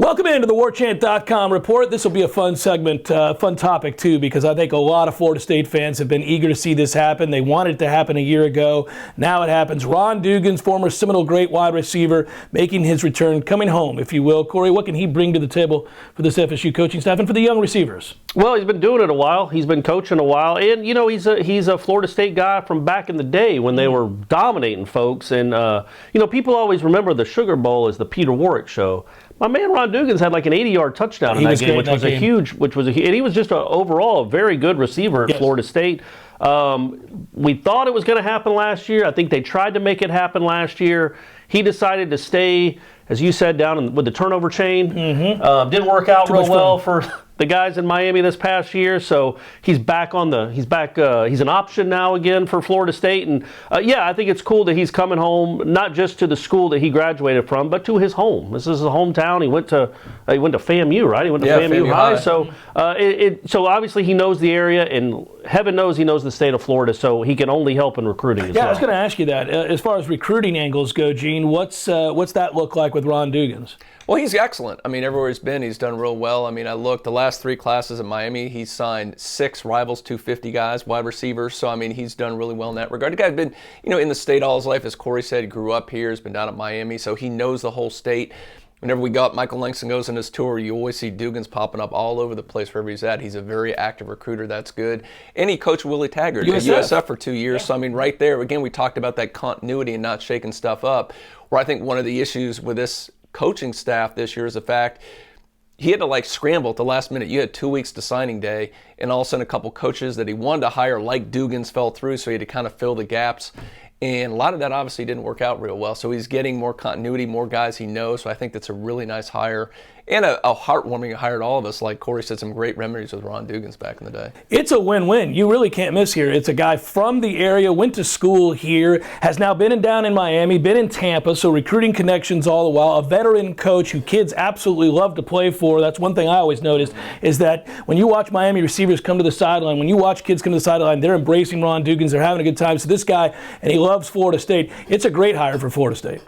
Welcome into the Warchant.com report. This will be a fun segment, fun topic too, because I think a lot of Florida State fans have been eager to see this happen. They wanted it to happen a year ago. Now it happens. Ron Dugans, former Seminole great wide receiver, making his return, coming home, if you will. Corey, what can he bring to the table for this FSU coaching staff and for the young receivers? Well, he's been doing it a while. He's been coaching a while, and you know he's a Florida State guy from back in the day when they were dominating folks. And people always remember the Sugar Bowl as the Peter Warrick show. My man Ron Dugans had like an 80-yard touchdown in that game, which was and he was just overall a very good receiver at Florida State. We thought it was going to happen last year. I think they tried to make it happen last year. He decided to stay, as you said, down with the turnover chain. Didn't work out real well for the guys in Miami this past year, so he's back. He's an option now again for Florida State, and I think it's cool that he's coming home, not just to the school that he graduated from, but to his home. This is his hometown. He went to FAMU, right? He went to FAMU High. So so obviously he knows the area, and heaven knows he knows the state of Florida, so he can only help in recruiting as well. I was going to ask you that. As far as recruiting angles go, Gene, what's that look like with Ron Dugans? Well, he's excellent. I mean, everywhere he's been, he's done real well. I mean, I looked, the last 3 classes at Miami, he's signed 6 Rivals 250 guys, wide receivers. So, I mean, he's done really well in that regard. The guy's been, in the state all his life, as Corey said, grew up here, has been down at Miami, so he knows the whole state. Whenever we go up, Michael Langston goes on his tour, you always see Dugans popping up all over the place wherever he's at. He's a very active recruiter. That's good. And he coached Willie Taggart at USF for 2 years. So, I mean, right there, again, we talked about that continuity and not shaking stuff up, where I think one of the issues with this coaching staff this year is the fact he had to scramble at the last minute. You had 2 weeks to signing day, and all of a sudden a couple coaches that he wanted to hire like Dugans fell through, so he had to kind of fill the gaps. And a lot of that obviously didn't work out real well. So he's getting more continuity, more guys he knows. So I think that's a really nice hire and a heartwarming hire to all of us. Like Corey said, some great memories with Ron Dugans back in the day. It's a win-win. You really can't miss here. It's a guy from the area, went to school here, has now been down in Miami, been in Tampa, so recruiting connections all the while. A veteran coach who kids absolutely love to play for. That's one thing I always noticed is that when you watch Miami receivers come to the sideline, when you watch kids come to the sideline, they're embracing Ron Dugans. They're having a good time. So this guy, and he loves Florida State. It's a great hire for Florida State.